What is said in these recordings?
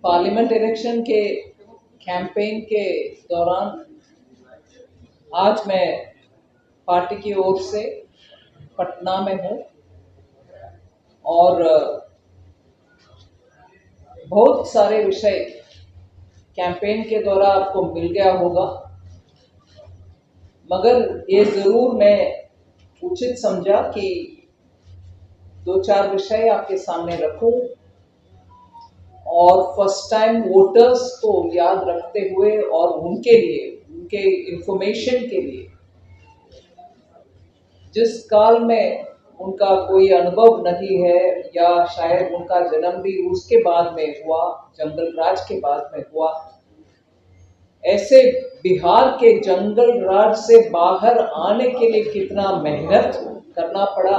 Parliament election के campaign के दौरान आज मैं पार्टी की ओर से पटना में हूँ और बहुत सारे विषय कैंपेन के दौरान आपको मिल गया होगा, मगर ये ज़रूर मैं उचित समझा कि दो चार विषय आपके सामने रखूं और फर्स्ट टाइम वोटर्स को याद रखते हुए और उनके लिए, उनके इंफॉर्मेशन के लिए, जिस काल में उनका कोई अनुभव नहीं है या शायद उनका जन्म भी उसके बाद में हुआ, जंगल राज के बाद में हुआ, ऐसे बिहार के जंगल राज से बाहर आने के लिए कितना मेहनत करना पड़ा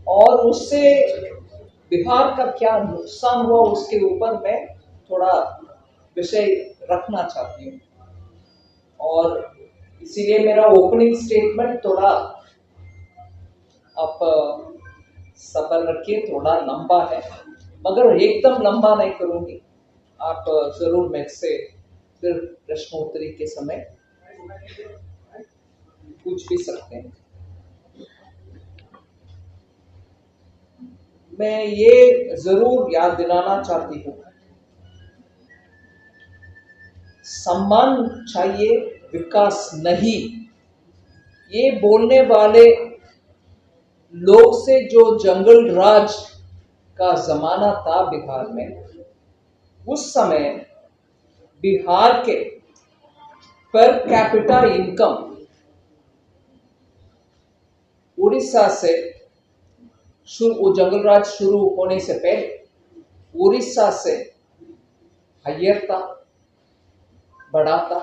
और उससे बिहार का क्या नुकसान हुआ, उसके ऊपर मैं थोड़ा विषय रखना चाहती हूँ। और इसीलिए मेरा ओपनिंग स्टेटमेंट थोड़ा आप सब्र रखिए, थोड़ा लंबा है, मगर एकदम लंबा नहीं करूँगी। आप जरूर मुझसे फिर प्रश्नोत्तरी के समय पूछ भी सकते हैं। मैं ये जरूर याद दिलाना चाहती हूँ, सम्मान चाहिए, विकास नहीं। ये बोलने वाले लोग से जो जंगल राज का जमाना था बिहार में, उस समय बिहार के पर कैपिटा इनकम उड़ीसा से वो जंगल राज शुरू होने से पहले उड़ीसा से हायर था, बड़ा था।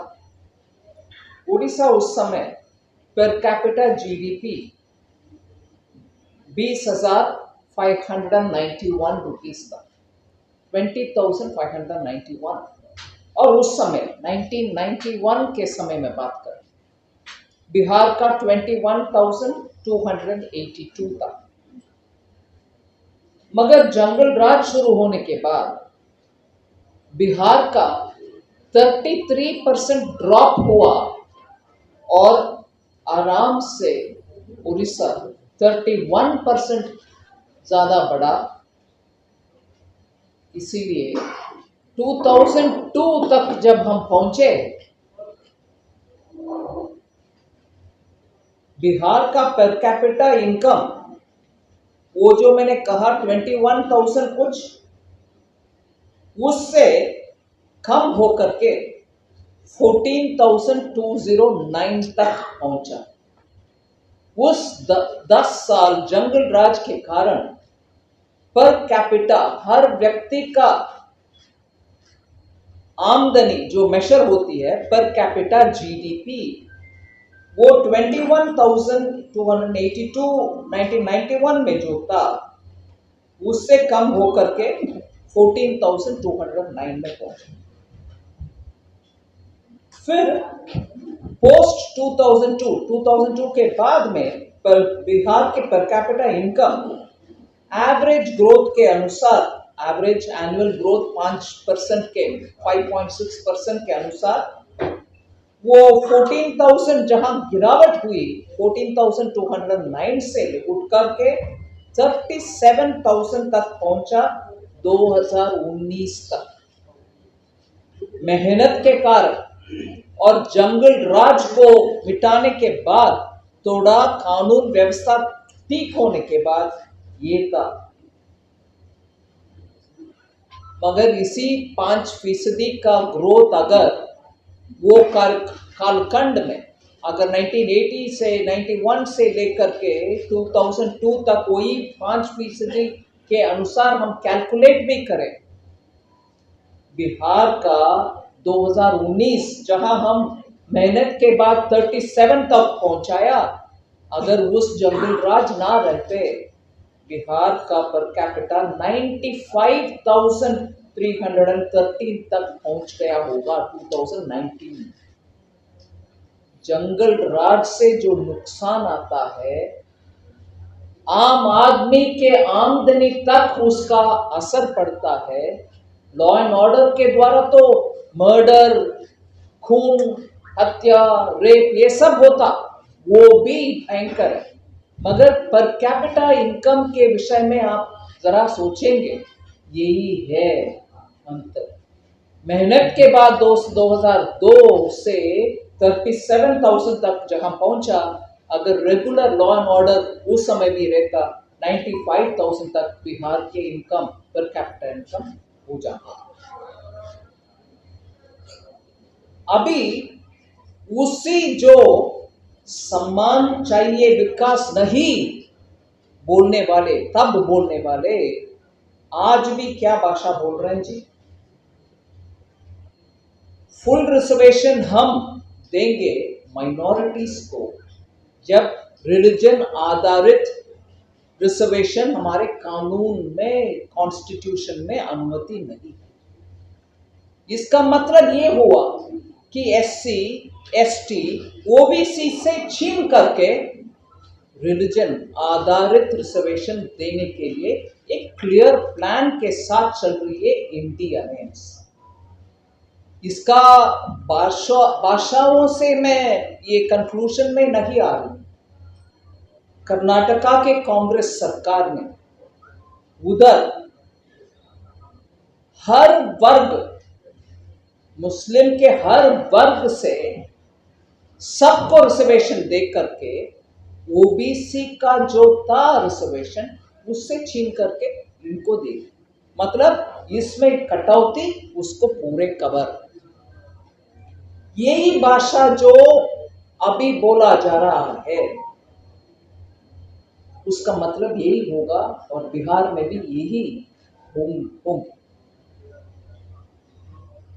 उड़ीसा उस समय पर कैपिटा जीडीपी 20,591 रुपीस था, 20,591। और उस समय 1991 के समय में बात करें, बिहार का 21,282 था। मगर जंगल राज शुरू होने के बाद बिहार का 33% ड्रॉप हुआ और आराम से उड़ीसा 31% ज्यादा बढ़ा। इसीलिए 2002 तक जब हम पहुंचे, बिहार का पर कैपिटा इनकम वो जो मैंने कहा 21,000 कुछ, उससे कम होकर के 14,209 तक पहुंचा। उस 10 साल जंगल राज के कारण पर कैपिटा हर व्यक्ति का आमदनी जो मेजर होती है पर कैपिटा जीडीपी, वो 21,282 1991 में जो था उससे कम होकर के 14,209 में पहुंचा। फिर पोस्ट 2002 के बाद में पर बिहार के per capita income average growth के अनुसार, एवरेज एनुअल ग्रोथ 5% के 5.6% के अनुसार वो 14,000 जहां गिरावट हुई 14,209 से उठ करके 37,000 तक पहुंचा 2019 तक। मेहनत के कारण और जंगल राज को मिटाने के बाद, थोड़ा कानून व्यवस्था ठीक होने के बाद ये था। मगर इसी 5% का ग्रोथ अगर वो कालखंड में अगर 1980 से 91 से लेकर के 2002 तक वही 5% के अनुसार हम कैलकुलेट भी करें, बिहार का 2019 जहां हम मेहनत के बाद 37 तक पहुंचाया, अगर उस जंगल राज ना रहते बिहार का पर कैपिटा 95,313 तक पहुंच गया होगा 2019 में। जंगल राज से जो नुकसान आता है, आम आदमी के आमदनी तक उसका असर पड़ता है, लॉ एंड ऑर्डर के द्वारा तो मर्डर, खून, हत्या, रेप ये सब होता, वो भी भयंकर है। मगर पर कैपिटा इनकम के विषय में आप जरा सोचेंगे, यही है अंतर। मेहनत के बाद 2002 से 37,000 तक जहां पहुंचा, अगर रेगुलर लॉ एंड ऑर्डर उस समय भी रहता, 95,000 तक बिहार के इनकम पर कैपिटा इनकम हो जाता। अभी उसी जो सम्मान चाहिए विकास नहीं बोलने वाले, तब बोलने वाले आज भी क्या भाषा बोल रहे हैं जी? फुल रिजर्वेशन हम देंगे माइनॉरिटीज को, जब रिलीजन आधारित रिजर्वेशन हमारे कानून में, कॉन्स्टिट्यूशन में अनुमति नहीं। इसका मतलब ये हुआ कि एससी, एसटी, ओबीसी से छीन करके रिलीजन आधारित रिजर्वेशन देने के लिए एक क्लियर प्लान के साथ चल रही है इंडिया अलायंस। इसका भाषाओं से मैं ये कंक्लूजन में नहीं आ रही। कर्नाटका के कांग्रेस सरकार ने उधर हर वर्ग, मुस्लिम के हर वर्ग से सबको रिजर्वेशन दे करके ओबीसी का जो था रिजर्वेशन उससे छीन करके इनको दे, मतलब इसमें कटौती, उसको पूरे कवर। यही भाषा जो अभी बोला जा रहा है, उसका मतलब यही होगा और बिहार में भी यही होंगे।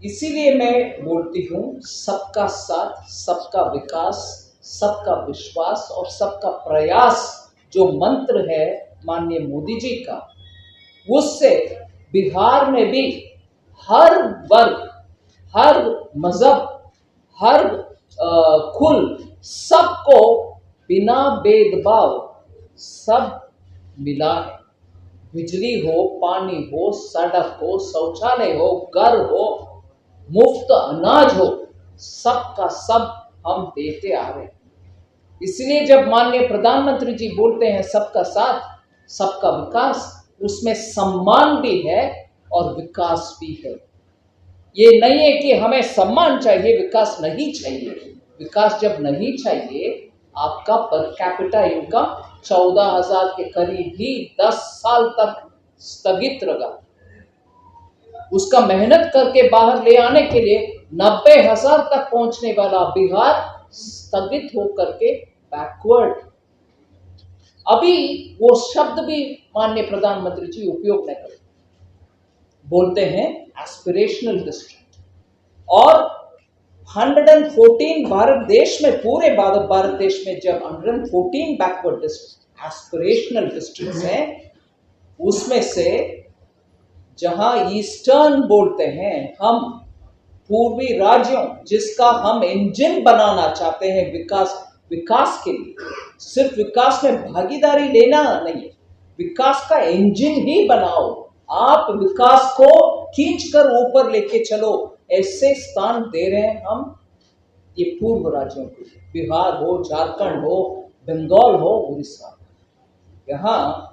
इसीलिए मैं बोलती हूं, सबका साथ, सबका विकास, सबका विश्वास और सबका प्रयास जो मंत्र है माननीय मोदी जी का, उससे बिहार में भी हर वर्ग, हर मजहब, हर कुल, सबको बिना भेदभाव सब मिला है। बिजली हो, पानी हो, सड़क हो, शौचालय हो, घर हो, मुफ्त अनाज हो, सबका सब हम देते आ रहे हैं। इसलिए जब माननीय प्रधानमंत्री जी बोलते हैं सबका साथ, सबका विकास, उसमें सम्मान भी है और विकास भी है। ये नहीं है कि हमें सम्मान चाहिए, विकास नहीं चाहिए। विकास जब नहीं चाहिए, आपका पर कैपिटा इनकम 14,000 के करीब ही 10 साल तक स्थगित रहा। उसका मेहनत करके बाहर ले आने के लिए 90,000 तक पहुंचने वाला बिहार स्थगित होकर के बैकवर्ड। अभी वो शब्द भी माननीय प्रधानमंत्री जी उपयोग नहीं करते, बोलते हैं एस्पिरेशनल डिस्ट्रिक्ट। और 114 भारत देश में, पूरे भारत देश में जब 114 बैकवर्ड डिस्ट्रिक्ट एस्पिरेशनल डिस्ट्रिक्ट हैं, उसमें से जहां ईस्टर्न बोलते हैं हम, पूर्वी राज्यों जिसका हम इंजन बनाना चाहते हैं विकास के लिए, सिर्फ विकास में भागीदारी लेना नहीं, विकास का इंजन ही बनाओ। आप विकास को खींचकर ऊपर लेके चलो, ऐसे स्थान दे रहे हैं हम ये पूर्व राज्यों को, बिहार हो, झारखंड हो, बंगाल हो, उड़ीसा। यहाँ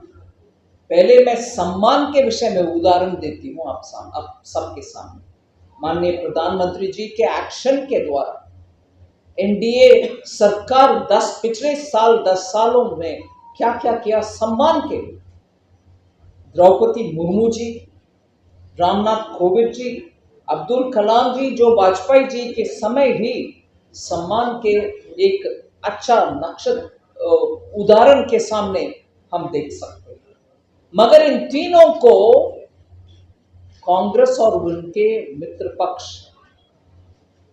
पहले मैं सम्मान के विषय में उदाहरण देती हूँ आप सबके सामने। माननीय प्रधानमंत्री जी के एक्शन के द्वारा एनडीए सरकार पिछले 10 सालों में क्या क्या किया सम्मान के लिए। द्रौपदी मुर्मू जी, रामनाथ कोविंद जी, अब्दुल कलाम जी, जो वाजपेयी जी के समय ही सम्मान के एक अच्छा नक्शा उदाहरण के सामने हम देख सकते हैं। मगर इन तीनों को कांग्रेस और उनके मित्र पक्ष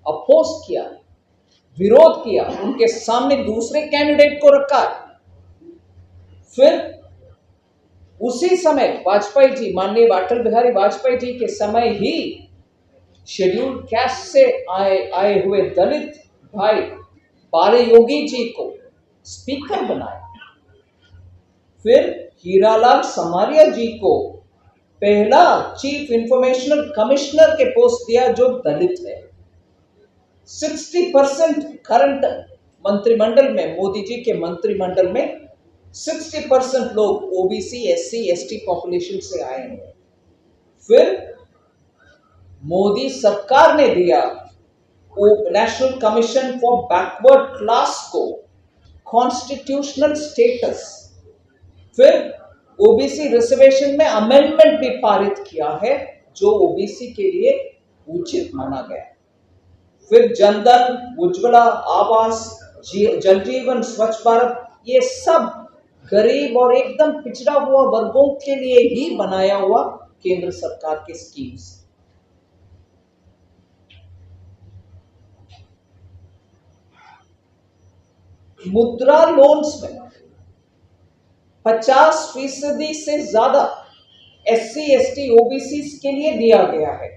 अपोज किया, विरोध किया, उनके सामने दूसरे कैंडिडेट को रखा। फिर उसी समय वाजपेयी जी, माननीय अटल बिहारी वाजपेयी जी के समय ही शेड्यूल्ड कास्ट से आए हुए दलित भाई बाले योगी जी को स्पीकर बनाया। फिर हीरालाल समारिया जी को पहला चीफ इंफॉर्मेशनल कमिश्नर के पोस्ट दिया जो दलित है। 60% करंट मंत्रिमंडल में, मोदी जी के मंत्रिमंडल में 60% लोग ओबीसी, एससी, एसटी पॉपुलेशन से आए हैं। फिर मोदी सरकार ने दिया national commission for backward class को कॉन्स्टिट्यूशनल स्टेटस। फिर ओबीसी रिजर्वेशन में अमेंडमेंट भी पारित किया है जो ओबीसी के लिए उचित माना गया। फिर जनधन, उज्ज्वला, आवास, जल जीवन, स्वच्छ भारत, ये सब गरीब और एकदम पिछड़ा हुआ वर्गों के लिए ही बनाया हुआ केंद्र सरकार की स्कीम्स। मुद्रा लोन्स में 50% से ज्यादा एससी, एसटी, ओबीसी के लिए दिया गया है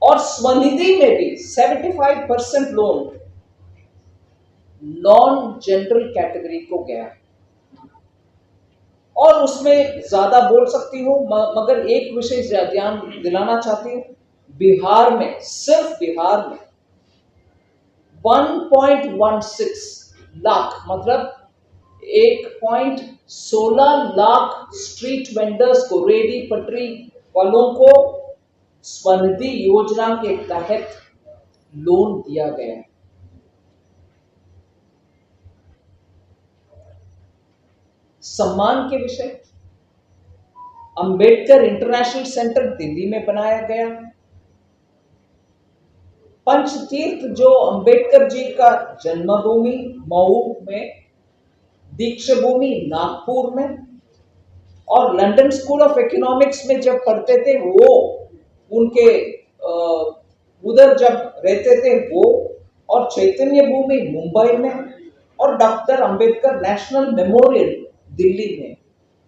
और स्वनिधि में भी 75% लोन नॉन जनरल कैटेगरी को गया है। और उसमें ज्यादा बोल सकती हूं, मगर एक विषय ध्यान दिलाना चाहती हूं। बिहार में, सिर्फ बिहार में 1.16 लाख, मतलब 1.16 लाख स्ट्रीट वेंडर्स को, रेडी पटरी वालों को स्वनिधि योजना के तहत लोन दिया गया है। सम्मान के विषय, अंबेडकर इंटरनेशनल सेंटर दिल्ली में बनाया गया। पंचतीर्थ जो अंबेडकर जी का जन्मभूमि मऊ में, दीक्षाभूमि नागपुर में, और लंदन स्कूल ऑफ इकोनॉमिक्स में जब पढ़ते थे वो उनके उधर जब रहते थे वो, और चैतन्य भूमि मुंबई में, और doctor Ambedkar national memorial Delhi में।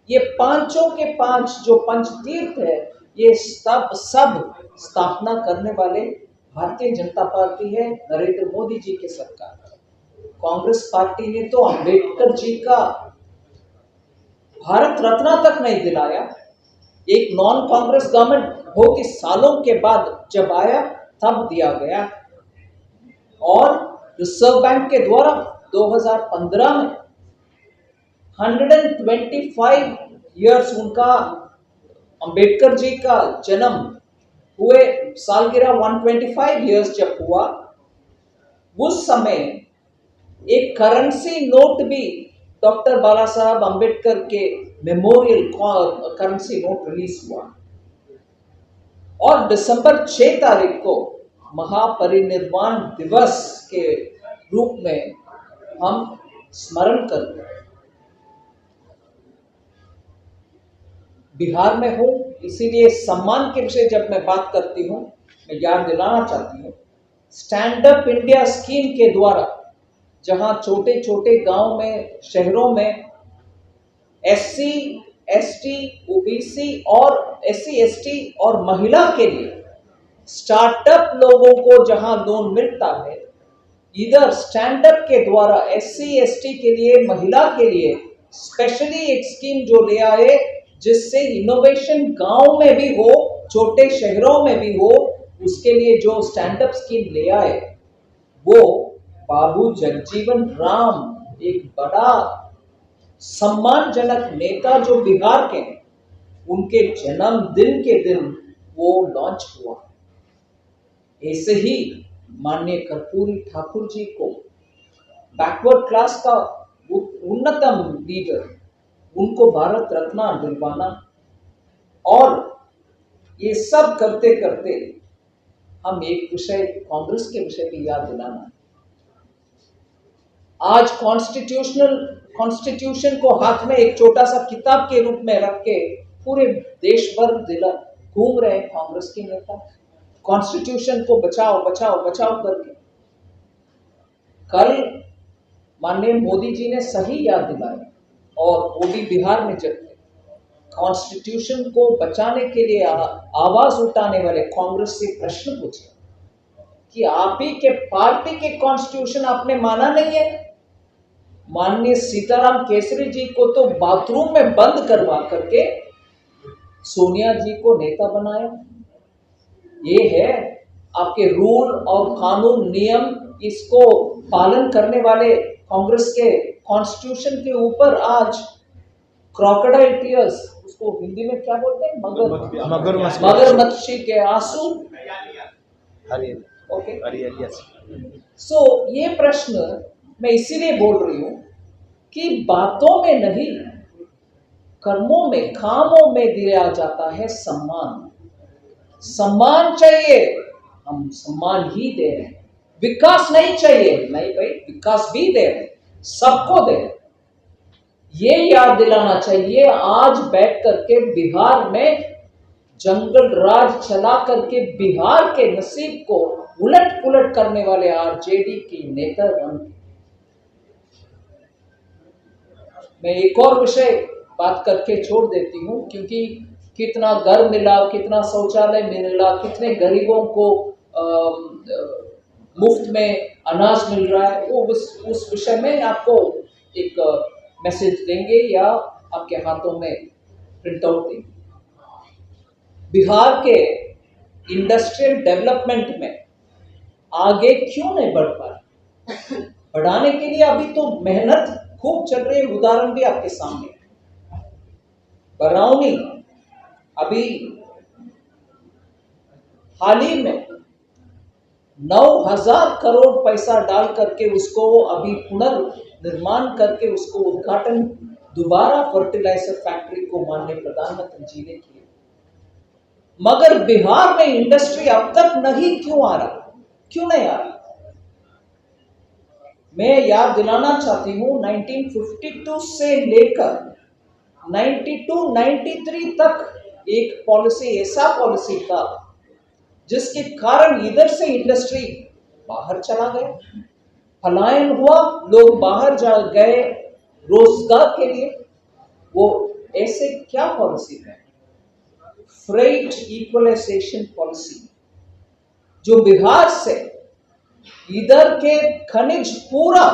ये पांचों के पांच जो पंचतीर्थ है, ये सब स्थापना करने वाले भारतीय जनता पार्टी है, नरेंद्र मोदी जी की सरकार। कांग्रेस पार्टी ने तो अंबेडकर जी का भारत रत्न तक नहीं दिलाया। एक नॉन कांग्रेस गवर्नमेंट बहुत ही सालों के बाद जब आया तब दिया गया। और रिजर्व बैंक के द्वारा 2015 में 125 इयर्स उनका, अंबेडकर जी का जन्म हुए सालगिरह 125 इयर्स जब हुआ, उस समय एक करेंसी नोट भी डॉक्टर बाला साहब अंबेडकर के मेमोरियल करेंसी नोट रिलीज हुआ। और दिसंबर 6 तारीख को महापरिनिर्वाण दिवस के रूप में हम स्मरण करते हैं। बिहार में हूं, इसीलिए सम्मान के विषय जब मैं बात करती हूं, मैं याद दिलाना चाहती हूं, स्टैंड अप इंडिया स्कीम के द्वारा जहां छोटे छोटे गांव में, शहरों में एससी, एसटी, ओबीसी और एससी, एसटी और महिला के लिए स्टार्टअप लोगों को जहां लोन मिलता है, इधर स्टैंड अप के द्वारा एससी, एसटी के लिए, महिला के लिए स्पेशली एक स्कीम जो ले आए, जिससे इनोवेशन गांव में भी हो, छोटे शहरों में भी हो। उसके लिए जो स्टैंड अप स्कीम ले आए वो बाबू जगजीवन राम, एक बड़ा सम्मानजनक नेता जो बिहार के हैं, उनके जन्मदिन के दिन वो लॉन्च हुआ। ऐसे ही माननीय कर्पूरी ठाकुर जी को, बैकवर्ड क्लास का उन्नतम लीडर, उनको भारत रत्न दिलवाना, और ये सब करते करते हम एक विषय, कांग्रेस के विषय की याद दिलाना। आज कॉन्स्टिट्यूशन को हाथ में एक छोटा सा किताब के रूप में रख के पूरे देश भर घूम रहे हैं कांग्रेस के नेता, कॉन्स्टिट्यूशन को बचाओ बचाओ बचाओ करके। कल माननीय मोदी जी ने सही याद दिलाया, और वो भी बिहार में जब कॉन्स्टिट्यूशन को बचाने के लिए आवाज उठाने वाले कांग्रेस से प्रश्न पूछे कि आप ही के पार्टी के कॉन्स्टिट्यूशन आपने माना नहीं है। माननीय सीताराम केसरी जी को तो बाथरूम में बंद करवा करके सोनिया जी को नेता बनाया। ये है आपके रूल और कानून नियम, इसको पालन करने वाले कांग्रेस के कॉन्स्टिट्यूशन के ऊपर आज क्रोकोडाइल टीयर्स, उसको हिंदी में क्या बोलते हैं, मगरमच्छी के आंसू। ओके, सो ये प्रश्न मैं इसीलिए बोल रही हूं कि बातों में नहीं, कर्मों में, कामों में दिया जाता है सम्मान। सम्मान चाहिए, हम सम्मान ही दे रहे हैं। विकास नहीं चाहिए, नहीं भाई, विकास भी दे रहे हैं, सबको दे रहे हैं। ये याद दिलाना चाहिए। आज बैठ करके बिहार में जंगल राज चला करके बिहार के नसीब को उलट पुलट करने वाले आरजेडी की नेता बन। मैं एक और विषय बात करके छोड़ देती हूं, क्योंकि कितना घर मिला, कितना शौचालय मिला, कितने गरीबों को मुफ्त में अनाज मिल रहा है, वो उस विषय में आपको एक मैसेज देंगे या आपके हाथों में प्रिंट आउट देंगे। बिहार के इंडस्ट्रियल डेवलपमेंट में आगे क्यों नहीं बढ़ पा रहा? बढ़ाने के लिए अभी तो मेहनत खूब चल रही है। उदाहरण भी आपके सामने, बरौनी अभी हाल ही में 9,000 करोड़ पैसा डाल करके उसको अभी पुनर्निर्माण करके उसको उद्घाटन दोबारा फर्टिलाइजर फैक्ट्री को माननीय प्रधानमंत्री जी ने किया। मगर बिहार में इंडस्ट्री अब तक नहीं क्यों आ रहा? क्यों नहीं आ रहा? मैं याद दिलाना चाहती हूं, 1952 से लेकर 92-93 तक एक पॉलिसी, ऐसा पॉलिसी था जिसके कारण इधर से इंडस्ट्री बाहर चला गया, पलायन हुआ, लोग बाहर जा गए रोजगार के लिए। वो ऐसे क्या पॉलिसी है? फ्रेट इक्वलाइजेशन पॉलिसी, जो बिहार से इधर के खनिज पूरा,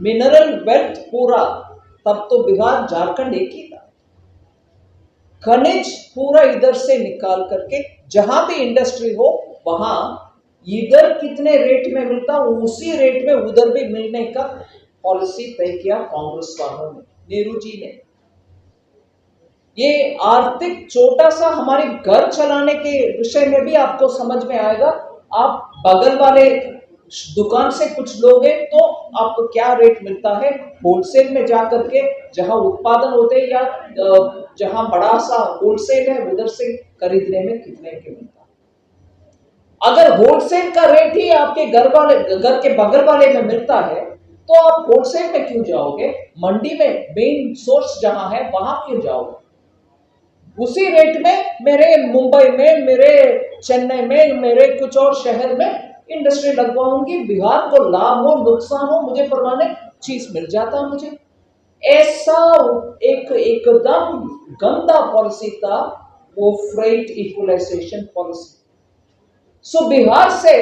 मिनरल वेल्थ पूरा, तब तो बिहार झारखंड एक ही था, खनिज पूरा इधर से निकाल करके जहां भी इंडस्ट्री हो वहां इधर कितने रेट में मिलता उसी रेट में उधर भी मिलने का पॉलिसी तय किया कांग्रेस वालों ने, नेहरू जी ने। ये आर्थिक छोटा सा हमारे घर चलाने के विषय में भी आपको समझ में आएगा। आप बगल वाले दुकान से कुछ लोगे तो आपको क्या रेट मिलता है, होलसेल में जाकर के जहां उत्पादन होते हैं या जहां बड़ा सा होलसेल है उधर से खरीदने में कितने के मिलता है। अगर होलसेल का रेट ही आपके घर के बगल वाले में मिलता है तो आप होलसेल में क्यों जाओगे? मंडी में मेन सोर्स जहां है वहां क्यों जाओगे? उसी रेट में मेरे मुंबई में, मेरे चेन्नई में, मेरे कुछ और शहर में इंडस्ट्री लगवाऊंगी, बिहार को लाभ हो नुकसान हो मुझे परवाह नहीं, चीज मिल जाता मुझे। ऐसा एक एकदम गंदा पॉलिसी था वो फ्रेट इक्वलाइजेशन पॉलिसी। सो बिहार से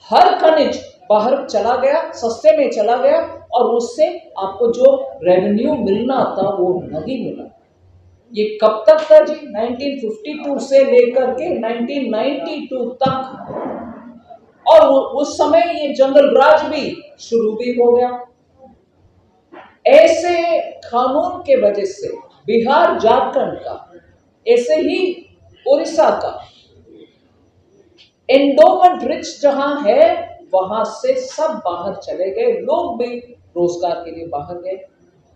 हर खनिज बाहर चला गया, सस्ते में चला गया, और उससे आपको जो रेवेन्यू मिलना था वो नहीं मिला। ये कब तक था जी? 1952 से लेकर के 1992 तक, और उस समय ये जंगल राज भी शुरू भी हो गया। ऐसे कानून के वजह से बिहार, झारखंड का, ऐसे ही उड़ीसा का एंडोमेंट रिच जहां है वहां से सब बाहर चले गए, लोग भी रोजगार के लिए बाहर गए,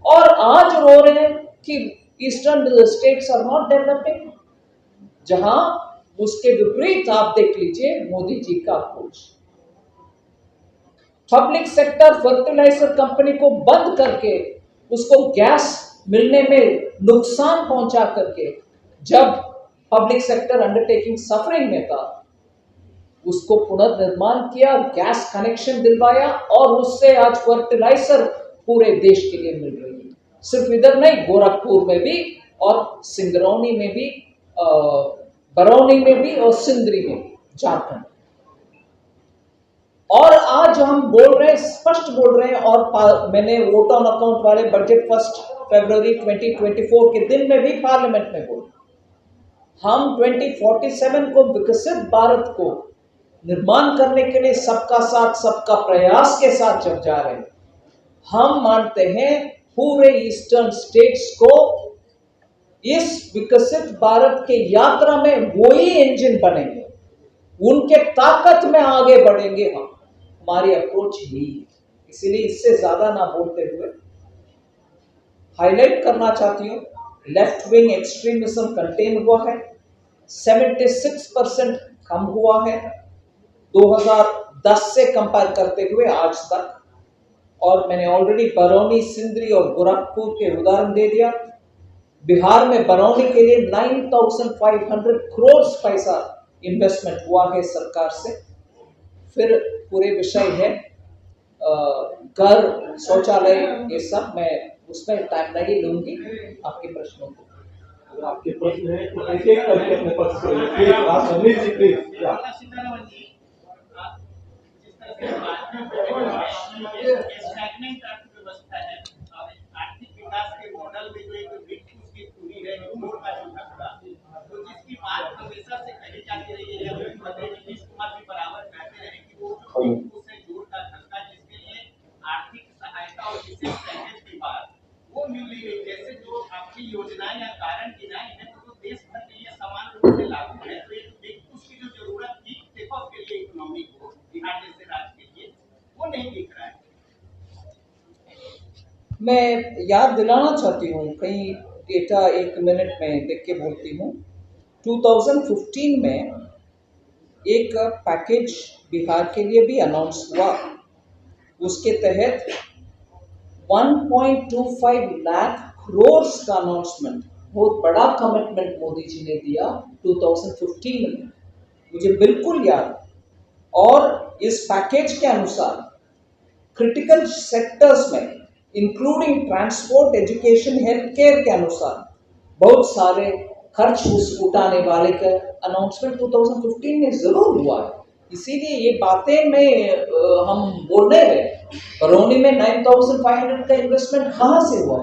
और आज रो रहे हैं कि eastern states are not developing, जहां उसके विपरीत आप देख लीजिए मोदी जी का approach. Public sector fertiliser company को बंद करके उसको गैस मिलने में नुकसान पहुंचा करके, जब पब्लिक सेक्टर अंडरटेकिंग सफरिंग में था, उसको पुनर्निर्माण किया, गैस कनेक्शन दिलवाया, और उससे आज फर्टिलाइजर पूरे देश के लिए मिल रही है। सिर्फ इधर नहीं, गोरखपुर में भी और सिंगरौली में भी, बरौनी में भी और सिंदरी में भी, झारखंड। और आज हम बोल रहे हैं, स्पष्ट बोल रहे हैं, और मैंने वोट ऑन अकाउंट वाले बजट 1 फरवरी 2024 के दिन में भी पार्लियामेंट में बोला, हम 2047 को विकसित भारत को निर्माण करने के लिए सबका साथ सबका प्रयास के साथ जब जा रहे हैं, हम मानते हैं पूरे ईस्टर्न स्टेट्स को इस विकसित भारत के यात्रा में वही इंजन बनेंगे, उनके ताकत में आगे बढ़ेंगे हम। हमारी अप्रोच यही है। इसीलिए इससे ज्यादा ना बोलते हुए हाईलाइट करना चाहती हूं, लेफ्ट विंग एक्सट्रीमिज्म कंटेन हुआ है, 76% कम हुआ है 2010 से कंपेयर करते हुए आज तक। और मैंने ऑलरेडी बरौनी, सिंदरी और गोरखपुर के उदाहरण दे दिया। बिहार में बरौनी के लिए 9,500 करोड़ पैसा इन्वेस्टमेंट हुआ है सरकार से। फिर पूरे विषय है घर, शौचालय, ये सब मैं उसमें टाइम नहीं लूंगी। आपके प्रश्नों को, आपके प्रश्न है तो एक एक करके अपने प्रश्न करेंगे। आप अनिल जी प्लीज। आर्थिक विकास के मॉडल में जो एक व्यक्ति उसकी पूरी है मूल का जो धक्का, तो जिसकी बात हमेशा से कही जाती रही है, नीतीश कुमार भी बराबर कहते रहे कि वो उससे जोड़ का धक्का जिसके लिए आर्थिक सहायता और विशेष पैकेज की बात वो मिली नहीं। जैसे जो आपकी योजनाएं या कारण गिनाए हैं तो देश भर के लिए समान रूप से लागू है, तो एक व्यक्ति उसकी जो जरूरत थी टेक ऑफ के लिए इकोनॉमी को बिहार जैसे राज्य के लिए वो नहीं दिख रहा है। मैं याद दिलाना चाहती हूँ, कई डेटा एक मिनट में देख के बोलती हूँ। 2015 में एक पैकेज बिहार के लिए भी अनाउंस हुआ। उसके तहत 1.25 लाख करोड़ का अनाउंसमेंट, बहुत बड़ा कमिटमेंट मोदी जी ने दिया 2015 में, मुझे बिल्कुल याद। और इस पैकेज के अनुसार क्रिटिकल सेक्टर्स में including transport, education, health care के अनुसार बहुत सारे खर्च उठाने वाले का अनाउंसमेंट 2015 में जरूर हुआ है। इसीलिए ये बातें में हम बोल रहे हैं, बरौनी में 9,500 का इन्वेस्टमेंट कहाँ से हुआ?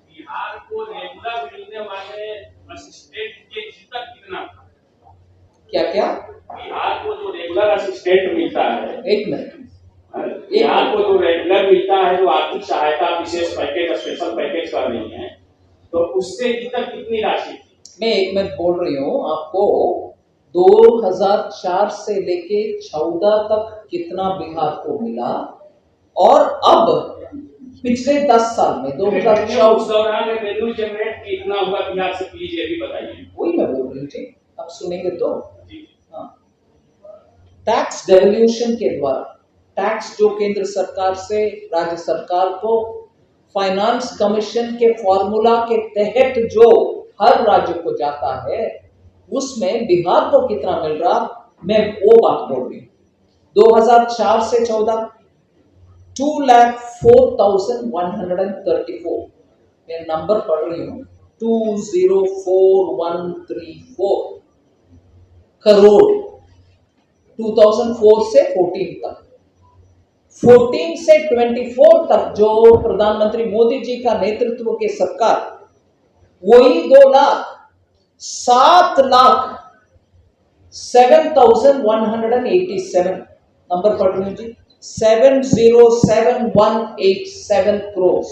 बिहार को रेगुलर मिलने वाले असिस्टेंट के स्तर कितना था? क्या क्या? बिहार को जो रेगुलर असिस्टेंट मिलता है, एक मिनट, बिहार को जो रेगुलर मिलता है, जो आर्थिक सहायता विशेष पैकेज स्पेशल पैकेज कर रही है, तो उससे तक कितनी राशि थी? मैं एक मिनट बोल रही हूँ आपको। 2004 से लेके 14 तक कितना बिहार को मिला, और अब पिछले 10 साल में 2014 उस दौरान रेवेन्यू जनरेट कितना हुआ बिहार से, प्लीज ये भी बताइए। वही मैं बोल रही हूँ जी, अब सुनेंगे तो। हाँ, टैक्स डेवल्यूशन के द्वारा, टैक्स जो केंद्र सरकार से राज्य सरकार को फाइनेंस कमीशन के फॉर्मूला के तहत जो हर राज्य को जाता है, उसमें बिहार को कितना मिल रहा, मैं वो बात बोल रही हूँ। 2004 से 14 2,04,134, मैं नंबर पढ़ रही हूँ, 2,04,134 करोड़ 2004 से 14 तक। 14 से 24 तक जो प्रधानमंत्री मोदी जी का नेतृत्व के सरकार, वही 2,07,187 नंबर पढ़ रही हूँ जी, 7,07,187 करोड़,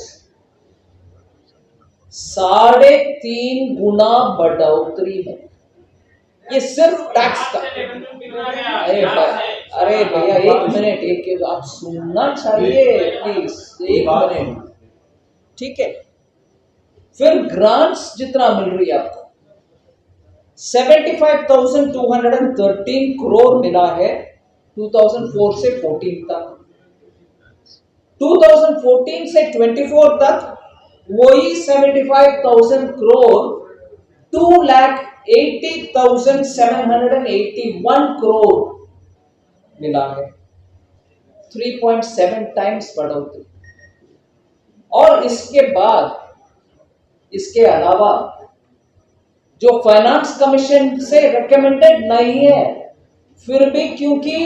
3.5 गुना बढ़ोतरी है। ये सिर्फ टैक्स का। अरे भैया एक मिनट, एक आप सुनना चाहिए प्लीज, एक मिनट, ठीक है। फिर ग्रांट्स जितना मिल रही है आपको, 75,213 करोड़ मिला है 2004 से 14 तक। 2014 से 24 तक वही 75,000 करोड़ 2,80,781 करोड़ मिला है, 3.7 टाइम्स बढ़ोतरी। और इसके बाद, इसके अलावा जो फाइनेंस कमीशन से रिकमेंडेड नहीं है, फिर भी क्योंकि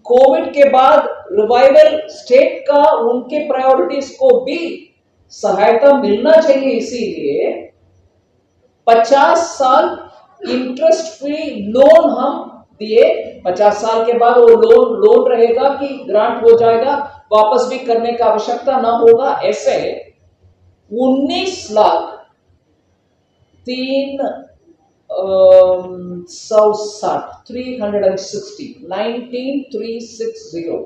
कोविड के बाद रिवाइवल स्टेट का उनके प्रायोरिटीज को भी सहायता मिलना चाहिए, इसीलिए 50 साल इंटरेस्ट फ्री लोन हम दिए। 50 साल के बाद वो लोन रहेगा कि ग्रांट हो जाएगा, वापस भी करने का आवश्यकता ना होगा। ऐसे 19,360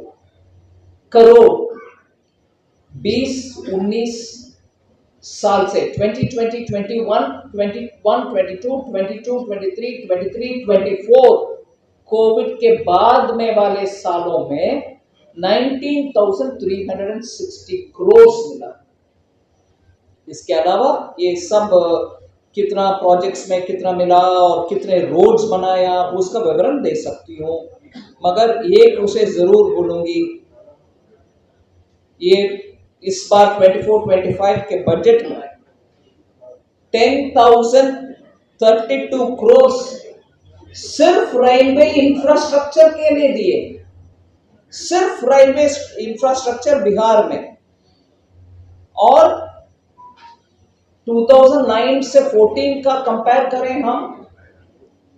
करोड़ 20-19 साल से 2020, 21, 21, 22, 22, 23, 23, 24 कोविड के बाद में वाले सालों में 19,360 करोड़ मिला। इसके अलावा ये सब कितना प्रोजेक्ट्स में कितना मिला और कितने रोड्स बनाया उसका विवरण दे सकती हूँ, मगर एक उसे जरूर बोलूंगी, ये इस बार 24-25 के बजट में 10,032 करोड़ सिर्फ रेलवे इंफ्रास्ट्रक्चर के लिए दिए, सिर्फ रेलवे इंफ्रास्ट्रक्चर बिहार में। और 2009 से 14 का कंपेयर करें हम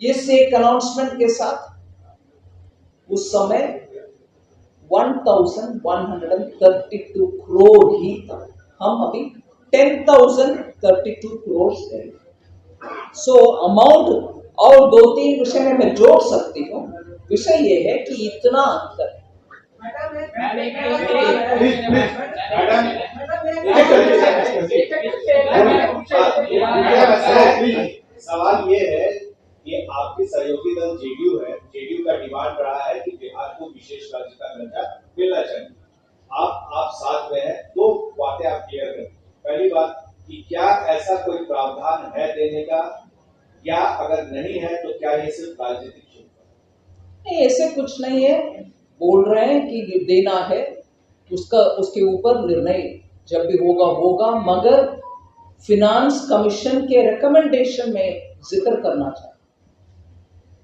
इस एक अनाउंसमेंट के साथ, उस समय 1,132 करोड़ ही था, हम अभी 10,032 करोड़ है। सो अमाउंट और 2-3 विषय में मैं जोड़ सकती हूँ। विषय ये है कि इतना अंतर सवाल ये है कि आपके सहयोगी दल जेडीयू है, जेडीयू का डिमांड रहा है कि बिहार को विशेष राज्य का दर्जा मिलना चाहिए। आप साथ में हैं, दो बातें आप क्लियर करें। पहली बात कि क्या ऐसा कोई प्रावधान है देने का, या अगर नहीं है तो क्या ये सिर्फ राजनीतिक है? नहीं, ऐसे कुछ नहीं है। बोल रहे हैं कि देना है, उसके ऊपर निर्णय जब भी होगा, मगर फिनांस कमीशन के रिकमेंडेशन में जिक्र करना चाहिए।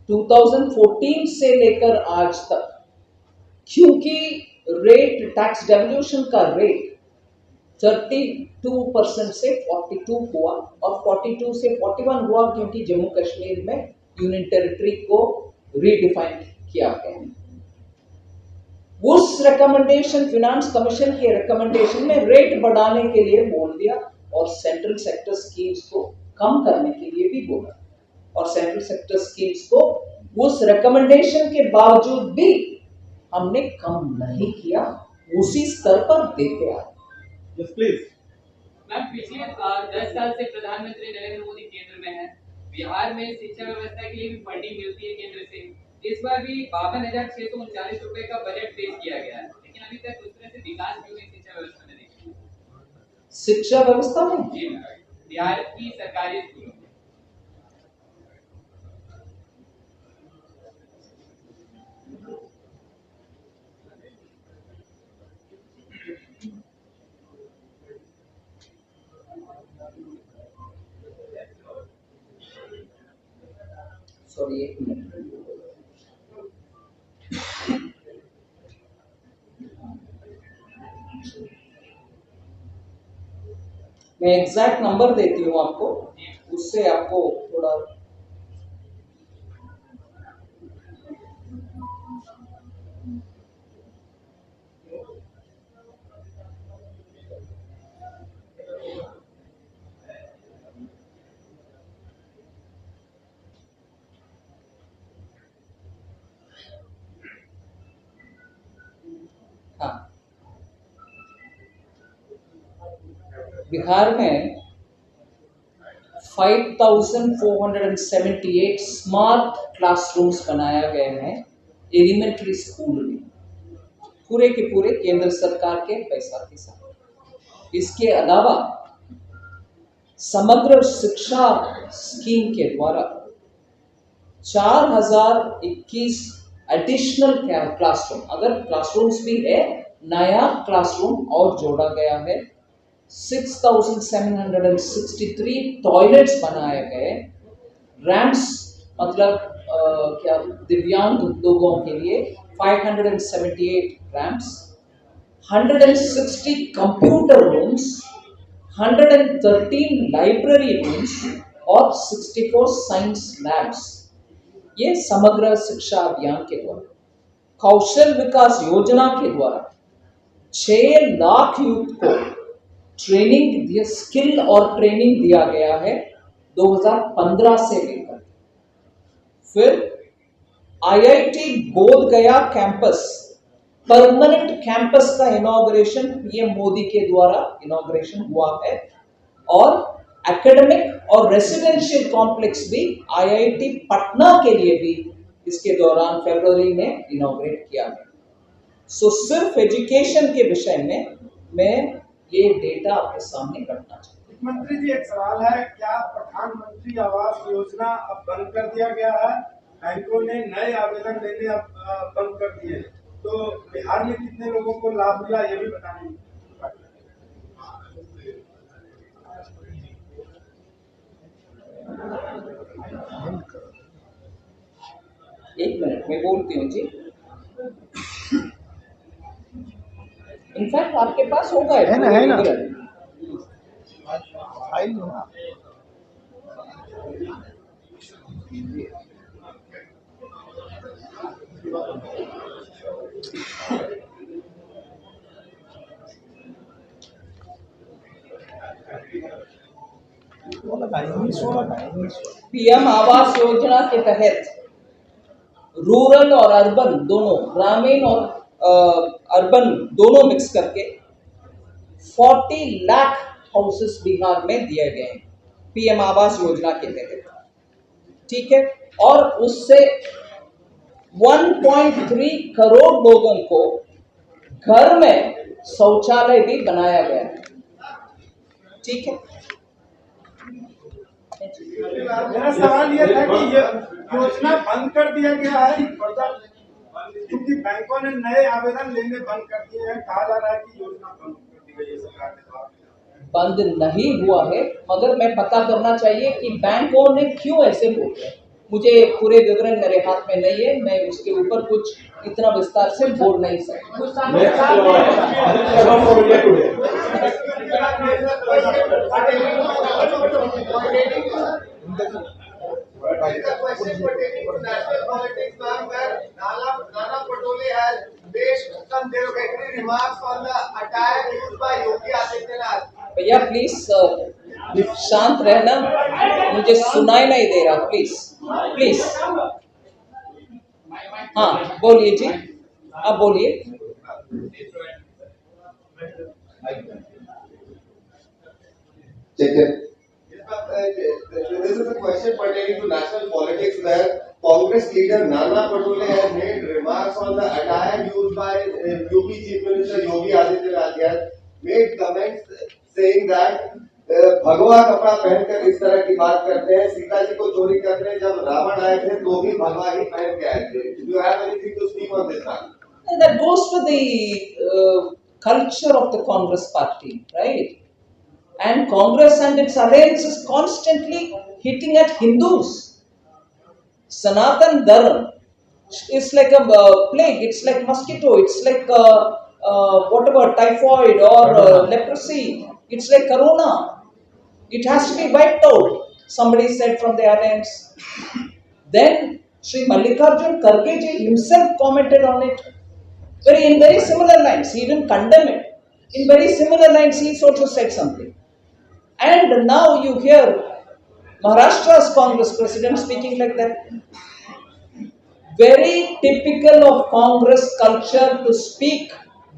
2014 से लेकर आज तक, क्योंकि रेट टैक्स डेवल्यूशन का रेट 32% से 42 हुआ और 42 से 41 हुआ, क्योंकि जम्मू कश्मीर में यूनियन टेरिटरी को रीडिफाइन किया गया। उस रिकमेंडेशन, फिनांस कमीशन के रिकमेंडेशन में रेट बढ़ाने के लिए बोल दिया और सेंट्रल सेक्टर स्कीम्स को कम करने के लिए भी बोला, और सेंट्रल सेक्टर स्कीम्स को उस रिकमेंडेशन के बावजूद भी हमने कम नहीं किया, उसी स्तर पर देते आए। प्लीज मैम, पिछले 10 साल से प्रधानमंत्री नरेंद्र मोदी केंद्र में है। बिहार में शिक्षा व्यवस्था के लिए भी फंडिंग मिलती है केंद्र से। इस बार भी 52,639 रुपए का बजट पेश किया गया है, लेकिन अभी तक उस तरह से विकास क्यों नहीं शिक्षा व्यवस्था में देखा? शिक्षा व्यवस्था में जी बिहार की सरकारी स्कूलों में सॉरी, एक मिनट। मैं एग्जैक्ट नंबर देती हूँ आपको, उससे आपको थोड़ा हाँ, बिहार में 5,478 स्मार्ट क्लासरूम्स बनाया गए हैं एलिमेंट्री स्कूल में, पूरे के पूरे केंद्र सरकार के पैसा के साथ। इसके अलावा समग्र शिक्षा स्कीम के द्वारा 4,021 एडिशनल क्लासरूम, अगर क्लासरूम्स भी है, नया क्लासरूम और जोड़ा गया है। 6,763 टॉयलेट्स बनाए गए। रैम्प्स मतलब क्या दिव्यांग लोगों के लिए 578 ramps, 160 computer rooms, 113 library rooms और 64 साइंस लैब्स। ये समग्र शिक्षा अभियान के द्वारा, कौशल विकास योजना के द्वारा 6 लाख यूथ को ट्रेनिंग, स्किल और ट्रेनिंग दिया गया है 2015 से लेकर। फिर आईआईटी बोध गया कैंपस, परमानेंट कैंपस का इनॉग्रेशन पीएम मोदी के द्वारा इनॉग्रेशन हुआ है और एकेडमिक और रेसिडेंशियल कॉम्प्लेक्स भी आईआईटी पटना के लिए भी इसके दौरान फरवरी में इनॉग्रेट किया गया। सो सिर्फ एजुकेशन के विषय में मैं ये डेटा आपके सामने रखना चाहता हूँ। मंत्री जी, एक सवाल है, क्या प्रधानमंत्री आवास योजना अब बंद कर दिया गया है? बैंकों ने नए आवेदन लेने अब बंद कर दिए, तो बिहार में कितने लोगों को लाभ मिला ये भी बताइए। एक मिनट मैं बोलती हूँ जी। इनफैक्ट आपके पास होगा, है ना। पीएम आवास योजना के तहत रूरल और अर्बन दोनों, ग्रामीण और अर्बन दोनों मिक्स करके 40 लाख हाउसेस बिहार में दिए गए हैं पीएम आवास योजना के तहत, ठीक है। और उससे 1.3 करोड़ लोगों को घर में शौचालय भी बनाया गया है, ठीक है। मेरा सवाल ये था कि ये योजना बंद कर दिया गया है, क्योंकि बैंकों ने नए आवेदन लेने बंद कर दिए हैं, कहा जा रहा है कि योजना बंद कर दी गई है सरकार के द्वारा। बंद नहीं हुआ है, मगर मैं पता करना चाहिए कि बैंकों ने क्यों ऐसे बोला। मुझे पूरे विवरण मेरे हाथ में नहीं है, मैं उसके ऊपर कुछ इतना विस्तार से बोल नहीं सकता। Nana Patole has based some derogatory remarks on the attire used by Yogi Adityanath. भैया प्लीज शांत रहना, मुझे सुनाई नहीं दे रहा, प्लीज। हाँ बोलिए जी, आप बोलिए। This is a question pertaining to national politics where Congress leader Nana Patole has made remarks on the attire used by UP Chief Minister Yogi Adityanath. He has made comments saying that भगवा कपड़ा पहनकर इस तरह की बात करते हैं, सीता जी को चोरी करने जब रावण आए थे तो भी भगवा ही पहन के आए थे। Do you have anything to speak on this? That goes to the culture of the Congress party, right? And Congress and its alliance is constantly hitting at Hindus. Sanatan Dharma is like a plague, it's like mosquito, it's like whatever, typhoid or leprosy, it's like corona. It has to be wiped out, somebody said from the alliance. Then Sri Mallikarjun Kharge ji himself commented on it in very similar lines. He didn't condemn it. In very similar lines, he also said something. And now you hear Maharashtra's Congress president speaking like that. Very typical of Congress culture to speak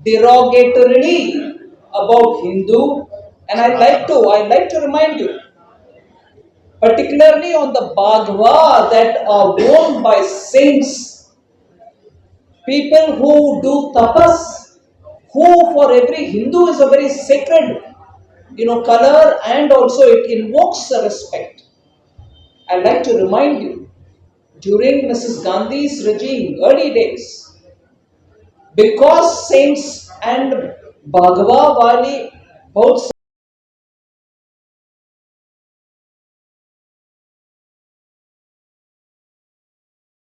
derogatorily about Hindu. And I'd like to remind you, particularly on the Bhagwa that are worn by saints, people who do tapas, who for every Hindu is a very sacred, color, and also it invokes respect. I'd like to remind you, during Mrs. Gandhi's regime, early days, because saints and Bhagwa wali both